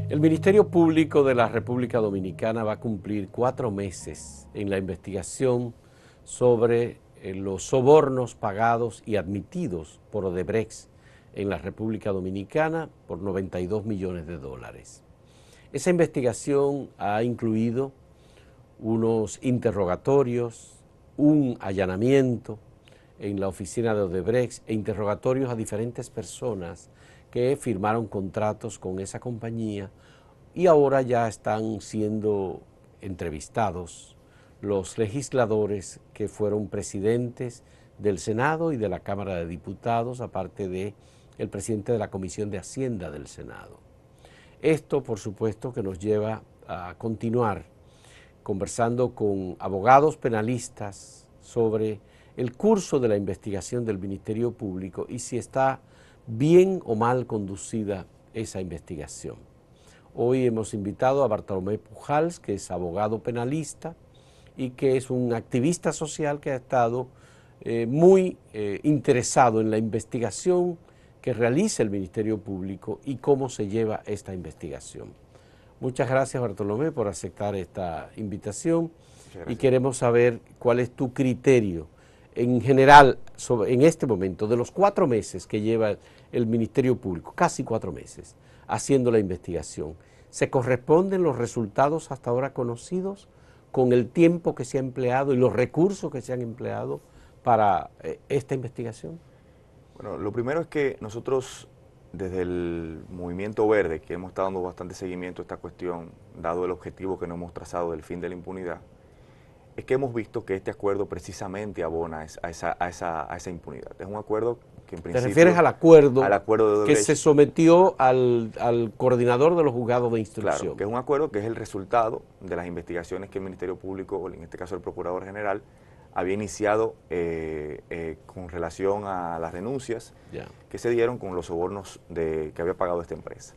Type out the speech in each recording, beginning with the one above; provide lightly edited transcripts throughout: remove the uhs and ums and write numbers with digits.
El Ministerio Público de la República Dominicana va a cumplir 4 meses en la investigación sobre los sobornos pagados y admitidos por Odebrecht en la República Dominicana por 92 millones de dólares. Esa investigación ha incluido unos interrogatorios, un allanamiento en la oficina de Odebrecht e interrogatorios a diferentes personas que firmaron contratos con esa compañía y ahora ya están siendo entrevistados los legisladores que fueron presidentes del Senado y de la Cámara de Diputados, aparte de el presidente de la Comisión de Hacienda del Senado. Esto, por supuesto, que nos lleva a continuar conversando con abogados penalistas sobre el curso de la investigación del Ministerio Público y si está bien o mal conducida esa investigación. Hoy hemos invitado a Bartolomé Pujals, que es abogado penalista y que es un activista social que ha estado muy interesado en la investigación que realiza el Ministerio Público y cómo se lleva esta investigación. Muchas gracias, Bartolomé, por aceptar esta invitación y queremos saber cuál es tu criterio en general en este momento, de los 4 meses que lleva el Ministerio Público, casi 4 meses, haciendo la investigación. ¿Se corresponden los resultados hasta ahora conocidos con el tiempo que se ha empleado y los recursos que se han empleado para esta investigación? Bueno, lo primero es que nosotros, desde el Movimiento Verde, que hemos estado dando bastante seguimiento a esta cuestión, dado el objetivo que nos hemos trazado del fin de la impunidad, es que hemos visto que este acuerdo precisamente abona a esa impunidad. Es un acuerdo que en principio... ¿Te refieres al acuerdo de que se sometió al coordinador de los juzgados de instrucción? Claro, que es un acuerdo que es el resultado de las investigaciones que el Ministerio Público, o en este caso el Procurador General, había iniciado con relación a las denuncias que se dieron con los sobornos que había pagado esta empresa.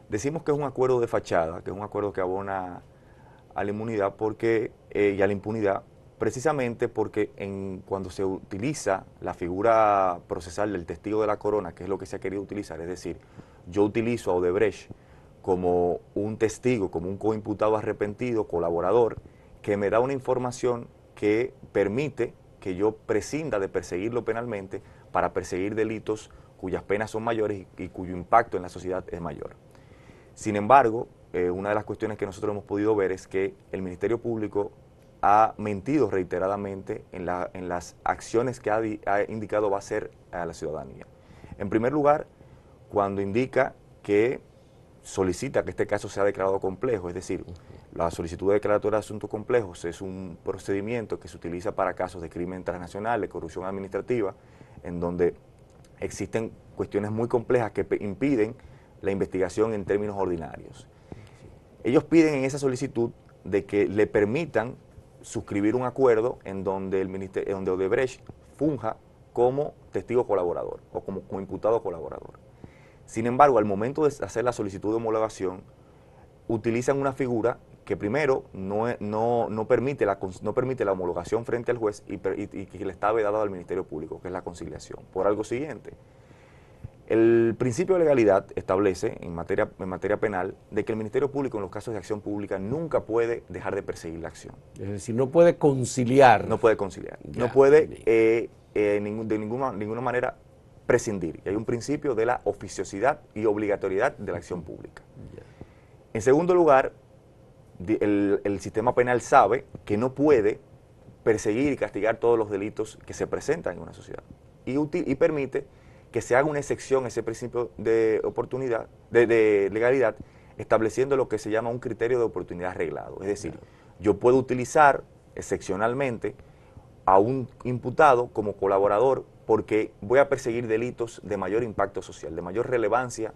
Decimos que es un acuerdo de fachada, que es un acuerdo que abona a la inmunidad y a la impunidad, precisamente porque cuando se utiliza la figura procesal del testigo de la corona, que es lo que se ha querido utilizar, es decir, yo utilizo a Odebrecht como un testigo, como un coimputado arrepentido, colaborador, que me da una información que permite que yo prescinda de perseguirlo penalmente para perseguir delitos cuyas penas son mayores y cuyo impacto en la sociedad es mayor. Sin embargo, una de las cuestiones que nosotros hemos podido ver es que el Ministerio Público ha mentido reiteradamente en las acciones que ha indicado va a hacer a la ciudadanía. En primer lugar, cuando indica que solicita que este caso sea declarado complejo, es decir, la solicitud de declaratoria de asuntos complejos es un procedimiento que se utiliza para casos de crimen transnacional, de corrupción administrativa, en donde existen cuestiones muy complejas que impiden la investigación en términos ordinarios. Ellos piden en esa solicitud de que le permitan suscribir un acuerdo en donde donde Odebrecht funja como testigo colaborador o como imputado colaborador. Sin embargo, al momento de hacer la solicitud de homologación, utilizan una figura que primero no permite la homologación frente al juez y que le está vedada al Ministerio Público, que es la conciliación. Por algo siguiente, el principio de legalidad establece en materia penal de que el Ministerio Público en los casos de acción pública nunca puede dejar de perseguir la acción. Es decir, no puede conciliar. No puede conciliar. No puede de ninguna manera prescindir. Y hay un principio de la oficiosidad y obligatoriedad de la acción pública. En segundo lugar, el sistema penal sabe que no puede perseguir y castigar todos los delitos que se presentan en una sociedad y permite que se haga una excepción a ese principio de oportunidad, de legalidad, estableciendo lo que se llama un criterio de oportunidad arreglado. Es decir, yo puedo utilizar excepcionalmente a un imputado como colaborador porque voy a perseguir delitos de mayor impacto social, de mayor relevancia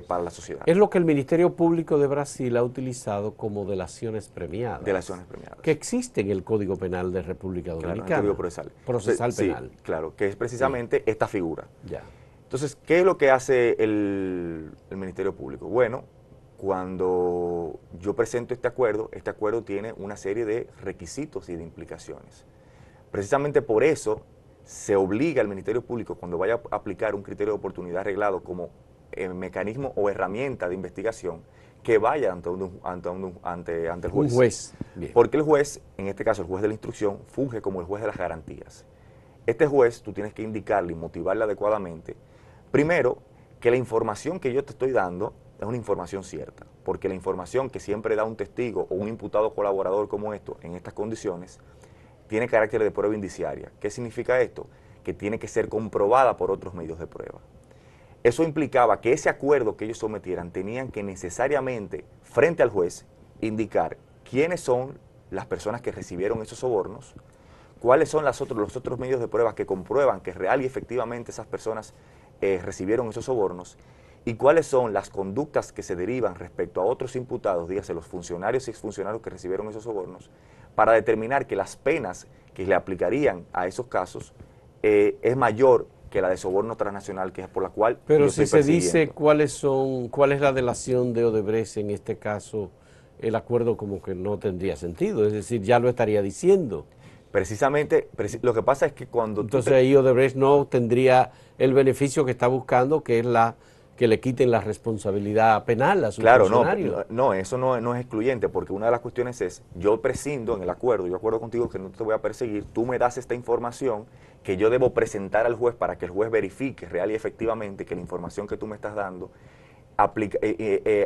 para la sociedad. Es lo que el Ministerio Público de Brasil ha utilizado como delaciones premiadas. Delaciones premiadas. Que existe en el Código Penal de República Dominicana. Claro, en el Código Procesal. Procesal penal. Sí, claro, que es precisamente esta figura. Ya. Entonces, ¿qué es lo que hace el Ministerio Público? Bueno, cuando yo presento este acuerdo tiene una serie de requisitos y de implicaciones. Precisamente por eso se obliga al Ministerio Público, cuando vaya a aplicar un criterio de oportunidad arreglado como mecanismo o herramienta de investigación que vaya ante el juez. Un juez. Bien. Porque el juez, en este caso el juez de la instrucción, funge como el juez de las garantías. Este juez tú tienes que indicarle y motivarle adecuadamente, primero, que la información que yo te estoy dando es una información cierta, porque la información que siempre da un testigo o un imputado colaborador como esto, en estas condiciones, tiene carácter de prueba indiciaria. ¿Qué significa esto? Que tiene que ser comprobada por otros medios de prueba. Eso implicaba que ese acuerdo que ellos sometieran tenían que necesariamente, frente al juez, indicar quiénes son las personas que recibieron esos sobornos, cuáles son los otros medios de prueba que comprueban que real y efectivamente esas personas recibieron esos sobornos, y cuáles son las conductas que se derivan respecto a otros imputados, dígase los funcionarios y exfuncionarios que recibieron esos sobornos, para determinar que las penas que le aplicarían a esos casos es mayor que la de soborno transnacional, que es por la cual Pero si se dice cuál es la delación de Odebrecht en este caso, el acuerdo como que no tendría sentido, es decir, ya lo estaría diciendo. Precisamente, lo que pasa es que cuando... Entonces ahí Odebrecht no tendría el beneficio que está buscando, que es que le quiten la responsabilidad penal a su funcionario. Claro, no, eso no es excluyente, porque una de las cuestiones es, yo prescindo en el acuerdo, yo acuerdo contigo que no te voy a perseguir, tú me das esta información que yo debo presentar al juez para que el juez verifique real y efectivamente que la información que tú me estás dando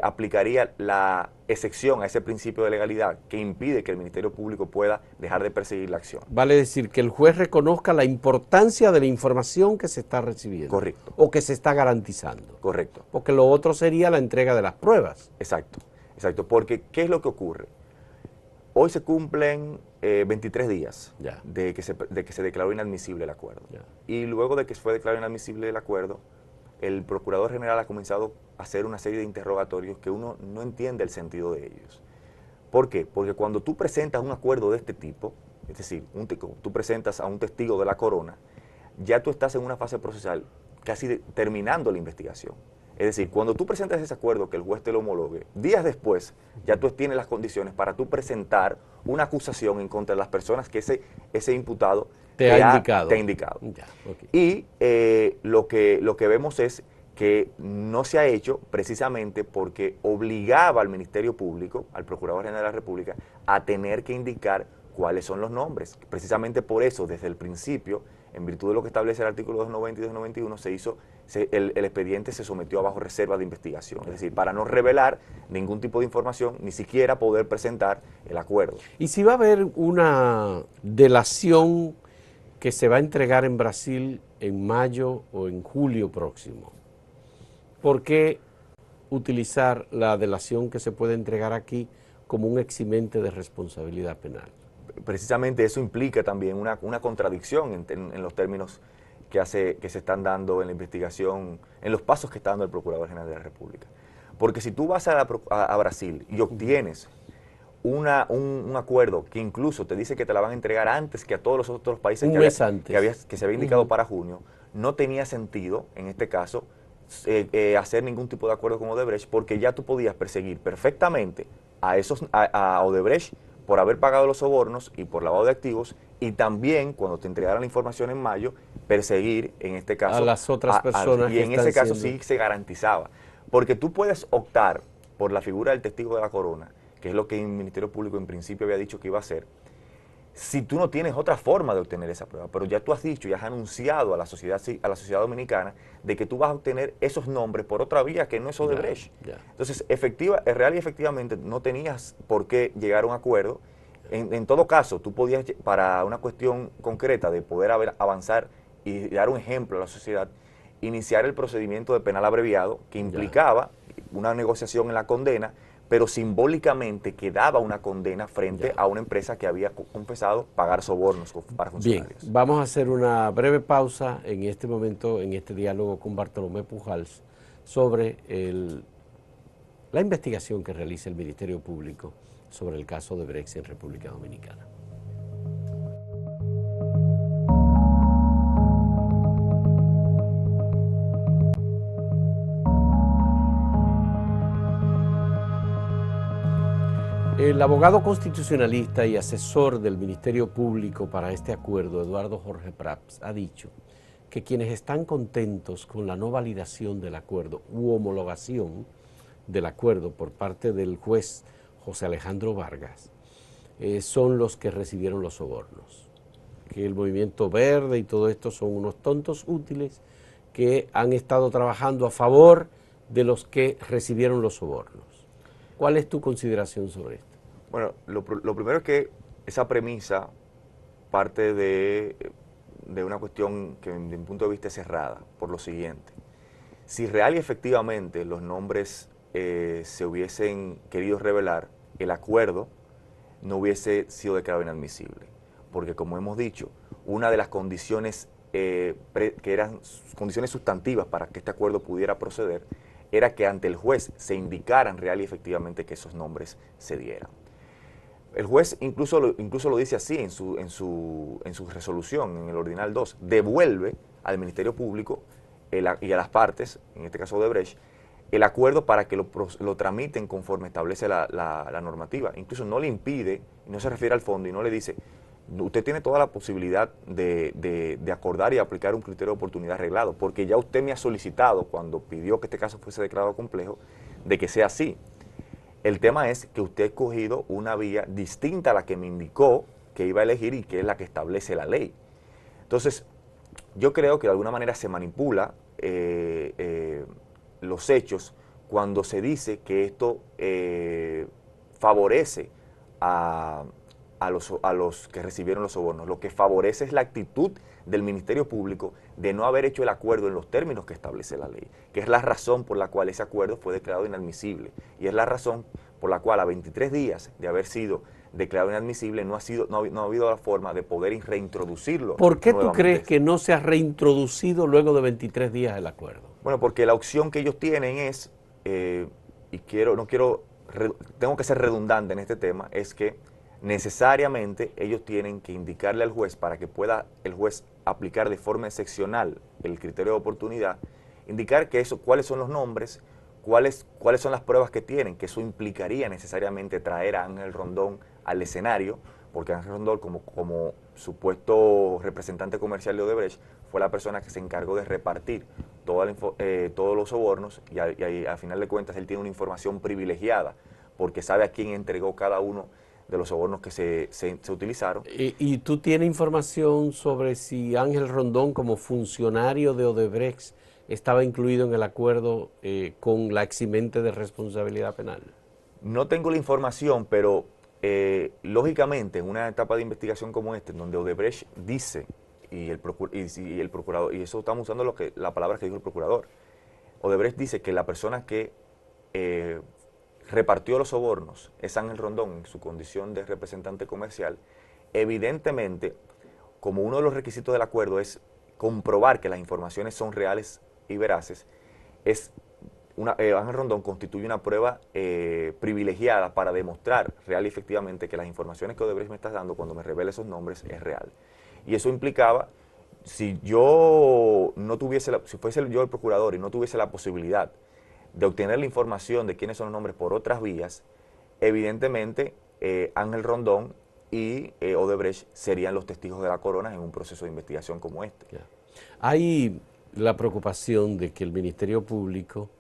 aplicaría la excepción a ese principio de legalidad que impide que el Ministerio Público pueda dejar de perseguir la acción. Vale decir que el juez reconozca la importancia de la información que se está recibiendo. Correcto. O que se está garantizando. Correcto. Porque lo otro sería la entrega de las pruebas. Exacto, porque ¿qué es lo que ocurre? Hoy se cumplen 23 días de que se declaró inadmisible el acuerdo. Y luego de que fue declarado inadmisible el acuerdo, el Procurador General ha comenzado a hacer una serie de interrogatorios que uno no entiende el sentido de ellos. ¿Por qué? Porque cuando tú presentas un acuerdo de este tipo, es decir, tú presentas a un testigo de la corona, ya tú estás en una fase procesal casi terminando la investigación. Es decir, cuando tú presentas ese acuerdo que el juez te lo homologue, días después ya tú tienes las condiciones para tú presentar una acusación en contra de las personas que ese imputado te ha indicado. Ya, okay. Y lo que vemos es que no se ha hecho precisamente porque obligaba al Ministerio Público, al Procurador General de la República, a tener que indicar cuáles son los nombres. Precisamente por eso, desde el principio, en virtud de lo que establece el artículo 290 y 291, el expediente se sometió a bajo reserva de investigación, es decir, para no revelar ningún tipo de información, ni siquiera poder presentar el acuerdo. ¿Y si va a haber una delación que se va a entregar en Brasil en mayo o en julio próximo? ¿Por qué utilizar la delación que se puede entregar aquí como un eximente de responsabilidad penal? Precisamente eso implica también una contradicción en los términos que se están dando en la investigación, en los pasos que está dando el Procurador General de la República. Porque si tú vas a Brasil y obtienes un acuerdo que incluso te dice que te la van a entregar antes que a todos los otros países que se había indicado para junio, no tenía sentido, en este caso, hacer ningún tipo de acuerdo con Odebrecht, porque ya tú podías perseguir perfectamente a Odebrecht por haber pagado los sobornos y por lavado de activos, y también, cuando te entregaran la información en mayo, perseguir, en este caso, a las otras personas. Y en ese caso sí se garantizaba. Porque tú puedes optar por la figura del testigo de la corona, que es lo que el Ministerio Público en principio había dicho que iba a hacer, si tú no tienes otra forma de obtener esa prueba. Pero ya tú has dicho, ya has anunciado a la sociedad dominicana de que tú vas a obtener esos nombres por otra vía que no es Odebrecht. Entonces, real y efectivamente no tenías por qué llegar a un acuerdo. En todo caso, tú podías, para una cuestión concreta de poder avanzar y dar un ejemplo a la sociedad, iniciar el procedimiento de penal abreviado que implicaba una negociación en la condena, pero simbólicamente quedaba una condena frente a una empresa que había confesado pagar sobornos para funcionarios. Bien, vamos a hacer una breve pausa en este momento, en este diálogo con Bartolomé Pujals, sobre la investigación que realiza el Ministerio Público sobre el caso de Odebrecht en República Dominicana. El abogado constitucionalista y asesor del Ministerio Público para este acuerdo, Eduardo Jorge Prats, ha dicho que quienes están contentos con la no validación del acuerdo u homologación del acuerdo por parte del juez José Alejandro Vargas son los que recibieron los sobornos. Que el movimiento verde y todo esto son unos tontos útiles que han estado trabajando a favor de los que recibieron los sobornos. ¿Cuál es tu consideración sobre esto? Bueno, lo primero es que esa premisa parte de una cuestión que desde mi punto de vista es cerrada, por lo siguiente. Si real y efectivamente los nombres se hubiesen querido revelar, el acuerdo no hubiese sido declarado inadmisible. Porque como hemos dicho, una de las condiciones que eran condiciones sustantivas para que este acuerdo pudiera proceder era que ante el juez se indicaran real y efectivamente que esos nombres se dieran. El juez incluso lo dice así en su resolución, en el Ordinal 2, devuelve al Ministerio Público y a las partes, en este caso Odebrecht, el acuerdo para que lo tramiten conforme establece la normativa. Incluso no le impide, y no se refiere al fondo, y no le dice, usted tiene toda la posibilidad de acordar y aplicar un criterio de oportunidad arreglado, porque ya usted me ha solicitado, cuando pidió que este caso fuese declarado complejo, de que sea así. El tema es que usted ha escogido una vía distinta a la que me indicó que iba a elegir y que es la que establece la ley. Entonces, yo creo que de alguna manera se manipula los hechos cuando se dice que esto favorece a los que recibieron los sobornos. Lo que favorece es la actitud del Ministerio Público de no haber hecho el acuerdo en los términos que establece la ley, que es la razón por la cual ese acuerdo fue declarado inadmisible, y es la razón por la cual a 23 días de haber sido declarado inadmisible no ha habido la forma de poder reintroducirlo. ¿Por qué tú crees que no se ha reintroducido luego de 23 días el acuerdo? Bueno, porque la opción que ellos tienen es, tengo que ser redundante en este tema, es que necesariamente ellos tienen que indicarle al juez, para que pueda el juez aplicar de forma excepcional el criterio de oportunidad, indicar que cuáles son los nombres, cuáles son las pruebas que tienen, que eso implicaría necesariamente traer a Ángel Rondón al escenario, porque Ángel Rondón, como supuesto representante comercial de Odebrecht, fue la persona que se encargó de repartir todos los sobornos, y al final de cuentas él tiene una información privilegiada, porque sabe a quién entregó cada uno de los sobornos que se utilizaron. ¿Y tú tienes información sobre si Ángel Rondón, como funcionario de Odebrecht, estaba incluido en el acuerdo con la eximente de responsabilidad penal? No tengo la información, pero lógicamente en una etapa de investigación como esta, en donde Odebrecht dice, y el procurador, y eso estamos usando la palabra que dijo el procurador, Odebrecht dice que la persona que repartió los sobornos es Ángel Rondón en su condición de representante comercial. Evidentemente, como uno de los requisitos del acuerdo es comprobar que las informaciones son reales y veraces, Ángel Rondón constituye una prueba privilegiada para demostrar real y efectivamente que las informaciones que Odebrecht me está dando cuando me revela esos nombres es real. Y eso implicaba, si fuese yo el procurador y no tuviese la posibilidad de obtener la información de quiénes son los nombres por otras vías, evidentemente Ángel Rondón y Odebrecht serían los testigos de la corona en un proceso de investigación como este. Yeah. Hay la preocupación de que el Ministerio Público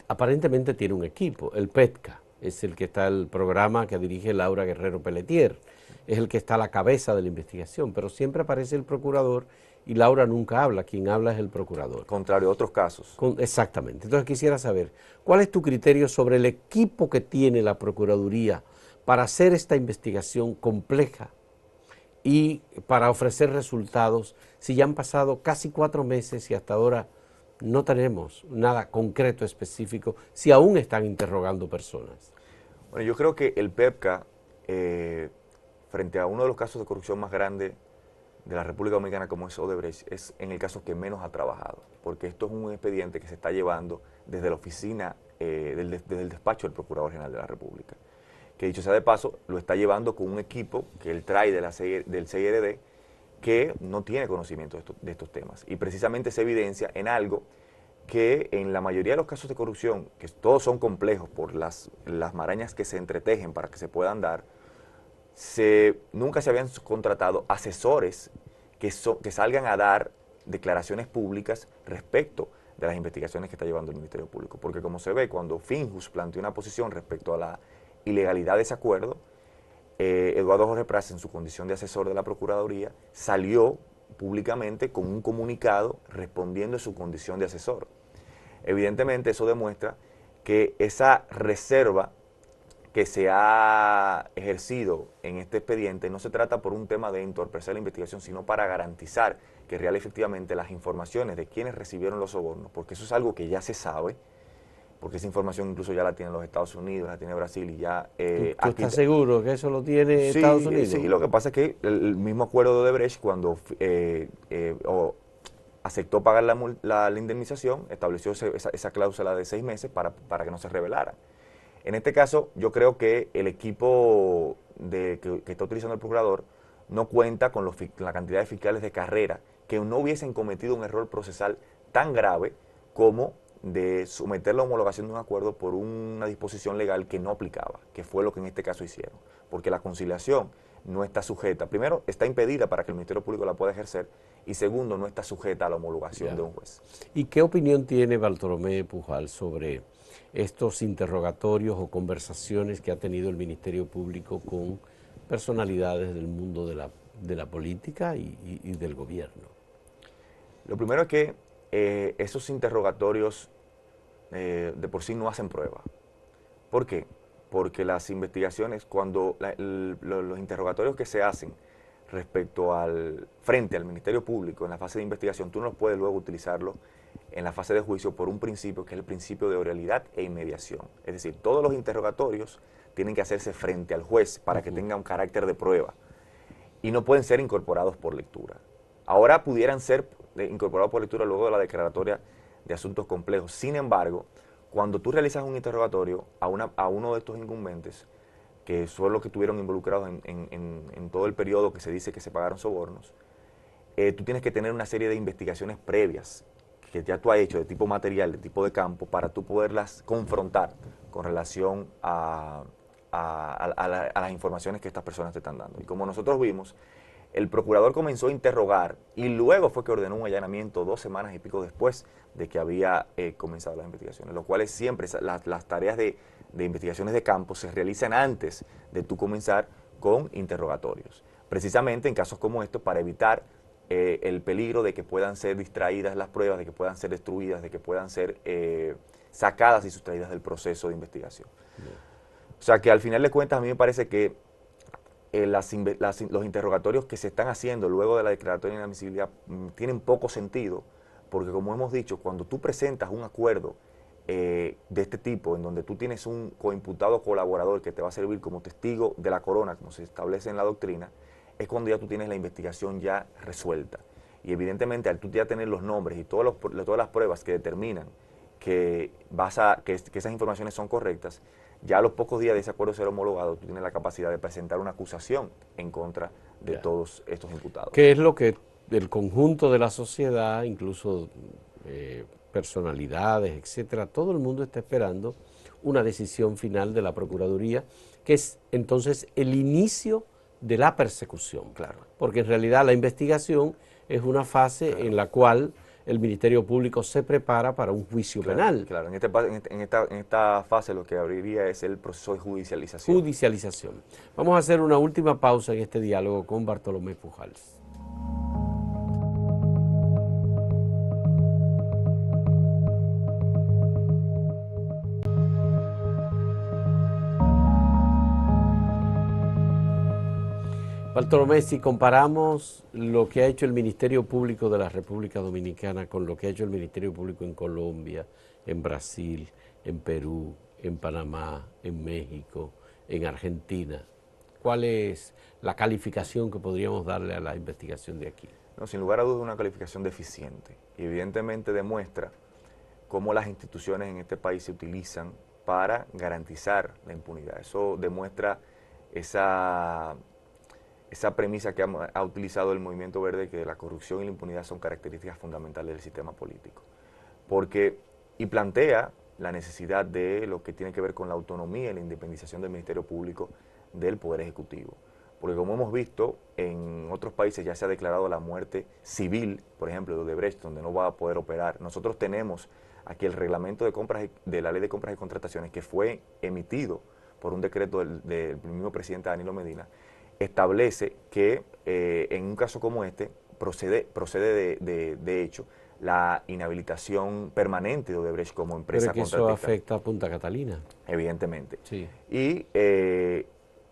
aparentemente tiene un equipo, el PETCA, es el que está el programa que dirige Laura Guerrero Pelletier, es el que está a la cabeza de la investigación, pero siempre aparece el procurador y Laura nunca habla, quien habla es el procurador. Contrario a otros casos. Exactamente. Entonces quisiera saber, ¿cuál es tu criterio sobre el equipo que tiene la Procuraduría para hacer esta investigación compleja y para ofrecer resultados, si ya han pasado casi 4 meses y hasta ahora no tenemos nada concreto, específico, si aún están interrogando personas? Bueno, yo creo que el PEPCA, frente a uno de los casos de corrupción más grandes de la República Dominicana como es Odebrecht, es en el caso que menos ha trabajado, porque esto es un expediente que se está llevando desde la oficina, desde el despacho del Procurador General de la República, que dicho sea de paso, lo está llevando con un equipo que él trae del CIRD, que no tiene conocimiento de estos temas, y precisamente se evidencia en algo que en la mayoría de los casos de corrupción, que todos son complejos por las marañas que se entretejen para que se puedan dar, nunca se habían contratado asesores que salgan a dar declaraciones públicas respecto de las investigaciones que está llevando el Ministerio Público. Porque como se ve, cuando Finjus planteó una posición respecto a la ilegalidad de ese acuerdo, Eduardo Jorge Prats, en su condición de asesor de la Procuraduría, salió públicamente con un comunicado respondiendo en su condición de asesor. Evidentemente eso demuestra que esa reserva que se ha ejercido en este expediente no se trata por un tema de entorpecer la investigación, sino para garantizar que real efectivamente las informaciones de quienes recibieron los sobornos, porque eso es algo que ya se sabe, porque esa información incluso ya la tienen los Estados Unidos, la tiene Brasil y ya... ¿Tú estás seguro que eso lo tiene Estados Unidos? Sí, lo que pasa es que el mismo acuerdo de Odebrecht, cuando aceptó pagar la indemnización, estableció esa cláusula de 6 meses para que no se revelara. En este caso, yo creo que el equipo que está utilizando el procurador no cuenta con la cantidad de fiscales de carrera que no hubiesen cometido un error procesal tan grave como de someter la homologación de un acuerdo por una disposición legal que no aplicaba, que fue lo que en este caso hicieron. Porque la conciliación no está sujeta, primero, está impedida para que el Ministerio Público la pueda ejercer, y segundo, no está sujeta a la homologación de un juez. ¿Y qué opinión tiene Bartolomé Pujals sobre estos interrogatorios o conversaciones que ha tenido el Ministerio Público con personalidades del mundo de la política y del gobierno? Lo primero es que esos interrogatorios de por sí no hacen prueba. ¿Por qué? Porque las investigaciones, cuando los interrogatorios que se hacen respecto frente al Ministerio Público en la fase de investigación, tú no puedes luego utilizarlo en la fase de juicio por un principio que es el principio de oralidad e inmediación. Es decir, todos los interrogatorios tienen que hacerse frente al juez para que tenga un carácter de prueba y no pueden ser incorporados por lectura. Ahora pudieran ser incorporados por lectura luego de la declaratoria de asuntos complejos. Sin embargo, cuando tú realizas un interrogatorio a uno de estos incumbentes, que son los que estuvieron involucrados en todo el periodo que se dice que se pagaron sobornos, tú tienes que tener una serie de investigaciones previas que ya tú has hecho de tipo material, de tipo de campo, para tú poderlas confrontar con relación a las informaciones que estas personas te están dando. Y como nosotros vimos, el procurador comenzó a interrogar y luego fue que ordenó un allanamiento 2 semanas y pico después de que había comenzado las investigaciones, lo cual es siempre, las tareas de investigaciones de campo se realizan antes de tú comenzar con interrogatorios. Precisamente en casos como estos para evitar el peligro de que puedan ser distraídas las pruebas, de que puedan ser destruidas, de que puedan ser sacadas y sustraídas del proceso de investigación. O sea que al final de cuentas a mí me parece que los interrogatorios que se están haciendo luego de la declaratoria de inadmisibilidad tienen poco sentido, porque como hemos dicho, cuando tú presentas un acuerdo de este tipo, en donde tú tienes un coimputado colaborador que te va a servir como testigo de la corona, como se establece en la doctrina, es cuando ya tú tienes la investigación ya resuelta. Y evidentemente al tú ya tener los nombres y todas las pruebas que determinan que esas informaciones son correctas, ya a los pocos días de ese acuerdo ser homologado, tú tienes la capacidad de presentar una acusación en contra de todos estos imputados. ¿Qué es lo que el conjunto de la sociedad, incluso personalidades, etcétera, todo el mundo está esperando una decisión final de la Procuraduría, que es entonces el inicio de la persecución? Claro. Porque en realidad la investigación es una fase en la cual el Ministerio Público se prepara para un juicio penal. Claro, en esta fase lo que abriría es el proceso de judicialización. Judicialización. Vamos a hacer una última pausa en este diálogo con Bartolomé Pujals. Bartolomé, si comparamos lo que ha hecho el Ministerio Público de la República Dominicana con lo que ha hecho el Ministerio Público en Colombia, en Brasil, en Perú, en Panamá, en México, en Argentina, ¿cuál es la calificación que podríamos darle a la investigación de aquí? No, sin lugar a dudas, una calificación deficiente. Y evidentemente demuestra cómo las instituciones en este país se utilizan para garantizar la impunidad. Eso demuestra esa premisa que ha utilizado el Movimiento Verde, que la corrupción y la impunidad son características fundamentales del sistema político. Y plantea la necesidad de lo que tiene que ver con la autonomía y la independización del Ministerio Público del Poder Ejecutivo. porque como hemos visto, en otros países ya se ha declarado la muerte civil, por ejemplo, de Odebrecht, donde no va a poder operar. Nosotros tenemos aquí el reglamento de la ley de compras y contrataciones, que fue emitido por un decreto del mismo presidente Danilo Medina, establece que en un caso como este procede de hecho la inhabilitación permanente de Odebrecht como empresa contratista. Pero que eso afecta a Punta Catalina. Evidentemente. Sí. Y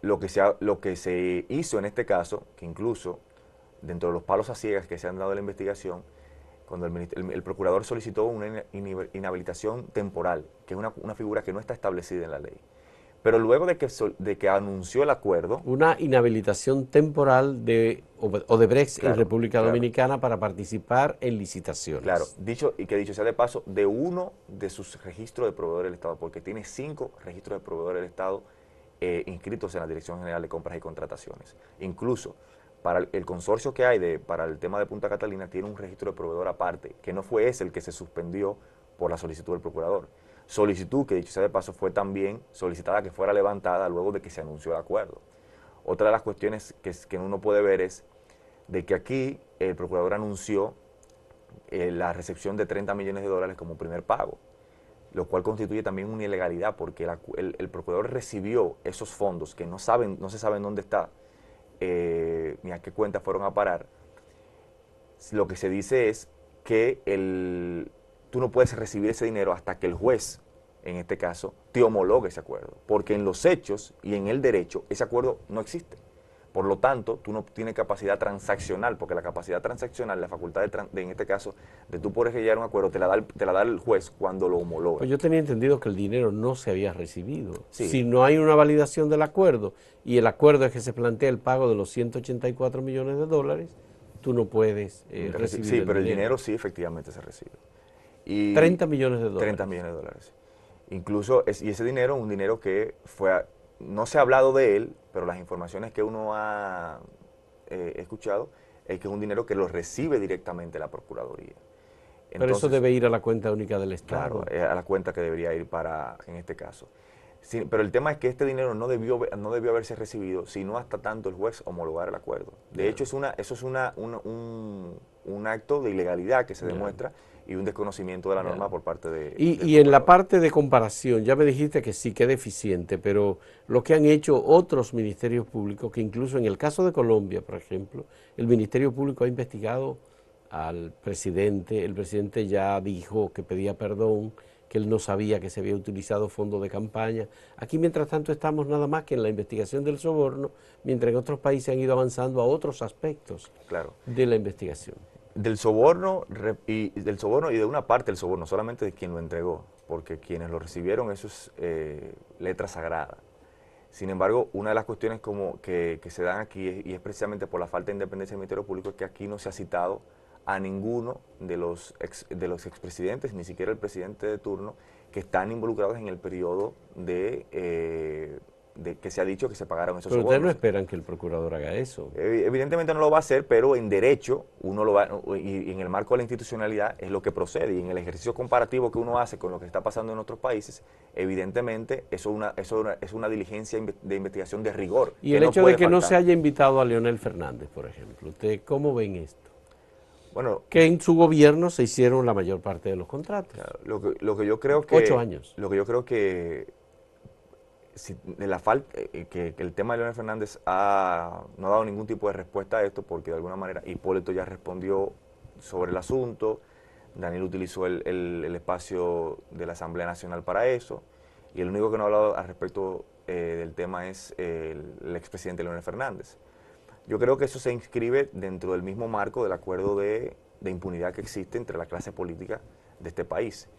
lo que se hizo en este caso, que incluso dentro de los palos a ciegas que se han dado en la investigación, cuando el procurador solicitó una inhabilitación temporal, que es una figura que no está establecida en la ley. Pero luego de que anunció el acuerdo... Una inhabilitación temporal de Odebrecht en República Dominicana para participar en licitaciones. Claro, dicho sea de paso, de uno de sus registros de proveedores del Estado, porque tiene 5 registros de proveedores del Estado inscritos en la Dirección General de Compras y Contrataciones. Incluso para el consorcio que hay para el tema de Punta Catalina tiene un registro de proveedor aparte, que no fue ese el que se suspendió por la solicitud del procurador. Solicitud que, dicho sea de paso, fue también solicitada que fuera levantada luego de que se anunció el acuerdo. Otra de las cuestiones que uno puede ver es de que aquí el procurador anunció la recepción de 30 millones de dólares como primer pago, lo cual constituye también una ilegalidad porque el procurador recibió esos fondos que no se saben dónde está, ni a qué cuenta fueron a parar. Lo que se dice es que tú no puedes recibir ese dinero hasta que el juez, en este caso, te homologue ese acuerdo, porque en los hechos y en el derecho ese acuerdo no existe. Por lo tanto, tú no tienes capacidad transaccional, porque la capacidad transaccional, la facultad en este caso, de tú poder llegar a un acuerdo, te la da el juez cuando lo homologa. Pues yo tenía entendido que el dinero no se había recibido. Sí. Si no hay una validación del acuerdo, y el acuerdo es que se plantea el pago de los 184 millones de dólares, tú no puedes recibir sí, pero el dinero sí efectivamente se recibe. Y 30 millones de dólares. 30 millones de dólares. Incluso, y ese dinero, un dinero que no se ha hablado de él, pero las informaciones que uno ha escuchado es que es un dinero que lo recibe directamente la Procuraduría. Entonces, pero eso debe ir a la cuenta única del Estado. Claro, a la cuenta que debería ir en este caso. Sí, pero el tema es que este dinero no debió haberse recibido sino hasta tanto el juez homologar el acuerdo. De hecho, eso es un acto de ilegalidad que se demuestra y un desconocimiento de la norma por parte de... Y en la parte de comparación, ya me dijiste que sí, que es deficiente, pero lo que han hecho otros ministerios públicos, que incluso en el caso de Colombia, por ejemplo, el Ministerio Público ha investigado al presidente, el presidente ya dijo que pedía perdón, que él no sabía que se había utilizado fondos de campaña. Aquí, mientras tanto, estamos nada más que en la investigación del soborno, mientras en otros países han ido avanzando a otros aspectos de la investigación. Del soborno y de una parte del soborno, solamente de quien lo entregó, porque quienes lo recibieron, eso es letra sagrada. Sin embargo, una de las cuestiones que se dan aquí, y es precisamente por la falta de independencia del Ministerio Público, es que aquí no se ha citado a ninguno de los expresidentes, ni siquiera el presidente de turno, que están involucrados en el periodo de que se ha dicho que se pagaron esos sobornos. Pero ustedes no esperan que el procurador haga eso. Evidentemente no lo va a hacer, pero en derecho uno lo va, y en el marco de la institucionalidad es lo que procede, y en el ejercicio comparativo que uno hace con lo que está pasando en otros países, evidentemente eso es una diligencia de investigación de rigor. Y el hecho de que no se haya invitado a Leonel Fernández, por ejemplo, ¿ustedes cómo ven esto? Bueno, que en su gobierno se hicieron la mayor parte de los contratos. Lo que yo creo que... 8 años. Lo que yo creo que que el tema de Leonel Fernández no ha dado ningún tipo de respuesta a esto, porque de alguna manera Hipólito ya respondió sobre el asunto, Daniel utilizó el espacio de la Asamblea Nacional para eso, y el único que no ha hablado al respecto del tema es el expresidente Leonel Fernández. Yo creo que eso se inscribe dentro del mismo marco del acuerdo de impunidad que existe entre la clase política de este país,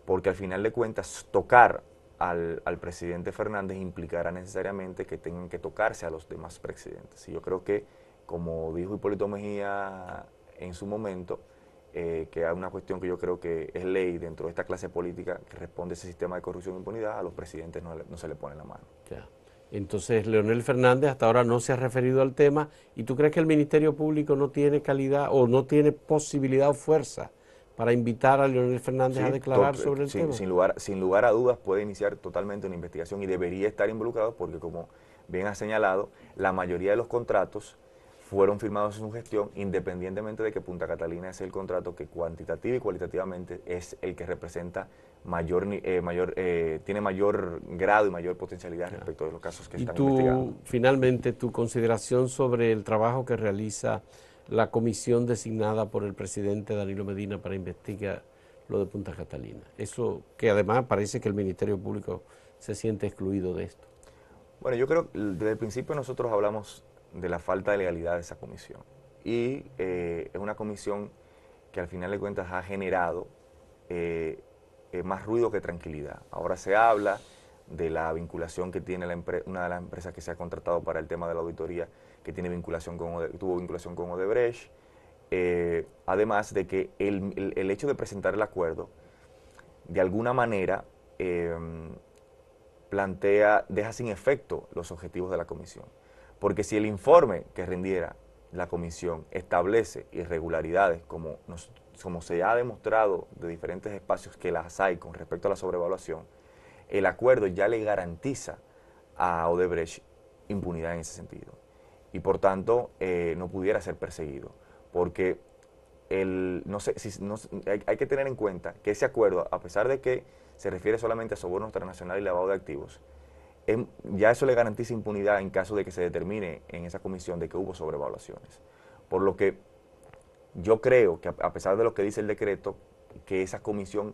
porque al final de cuentas tocar al presidente Fernández implicará necesariamente que tengan que tocarse a los demás presidentes. Y yo creo que, como dijo Hipólito Mejía en su momento, que hay una cuestión que yo creo que es ley dentro de esta clase política que responde a ese sistema de corrupción e impunidad, a los presidentes no se le pone la mano. Ya. Entonces, Leonel Fernández hasta ahora no se ha referido al tema, ¿y tú crees que el Ministerio Público no tiene calidad o no tiene posibilidad o fuerza para invitar a Leonel Fernández a declarar sobre el tema? Sin lugar a dudas puede iniciar totalmente una investigación y debería estar involucrado porque, como bien has señalado, la mayoría de los contratos fueron firmados en su gestión, independientemente de que Punta Catalina es el contrato que cuantitativa y cualitativamente es el que representa tiene mayor grado y mayor potencialidad respecto de los casos que están investigando. Y finalmente, tu consideración sobre el trabajo que realiza la comisión designada por el presidente Danilo Medina para investigar lo de Punta Catalina. Eso que además parece que el Ministerio Público se siente excluido de esto. Bueno, yo creo que desde el principio nosotros hablamos de la falta de legalidad de esa comisión. Y es una comisión que al final de cuentas ha generado más ruido que tranquilidad. Ahora se habla de la vinculación que tiene una de las empresas que se ha contratado para el tema de la auditoría, que tuvo vinculación con Odebrecht, además de que el hecho de presentar el acuerdo, de alguna manera, deja sin efecto los objetivos de la comisión. Porque si el informe que rindiera la comisión establece irregularidades, como se ha demostrado de diferentes espacios que las hay con respecto a la sobrevaluación, el acuerdo ya le garantiza a Odebrecht impunidad en ese sentido. Y por tanto, no pudiera ser perseguido. Porque hay que tener en cuenta que ese acuerdo, a pesar de que se refiere solamente a sobornos transnacionales y lavado de activos, ya eso le garantiza impunidad en caso de que se determine en esa comisión de que hubo sobrevaluaciones. Por lo que yo creo que a pesar de lo que dice el decreto, que esa comisión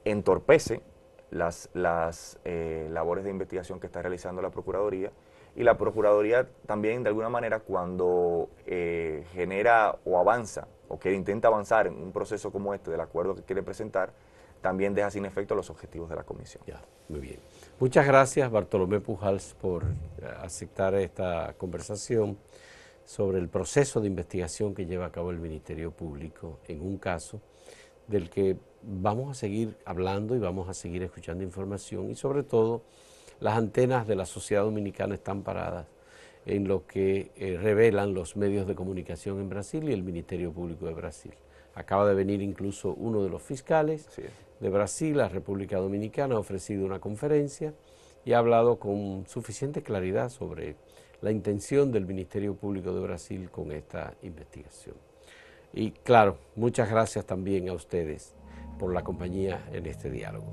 entorpece las labores de investigación que está realizando la Procuraduría, y la Procuraduría también de alguna manera cuando genera o avanza o que intenta avanzar en un proceso como este del acuerdo que quiere presentar, también deja sin efecto los objetivos de la comisión. Ya, muy bien. Muchas gracias, Bartolomé Pujals, por aceptar esta conversación sobre el proceso de investigación que lleva a cabo el Ministerio Público en un caso del que vamos a seguir hablando y vamos a seguir escuchando información, y sobre todo las antenas de la sociedad dominicana están paradas en lo que revelan los medios de comunicación en Brasil y el Ministerio Público de Brasil. Acaba de venir incluso uno de los fiscales de Brasil, la República Dominicana, ha ofrecido una conferencia y ha hablado con suficiente claridad sobre la intención del Ministerio Público de Brasil con esta investigación. Y claro, muchas gracias también a ustedes por la compañía en este diálogo.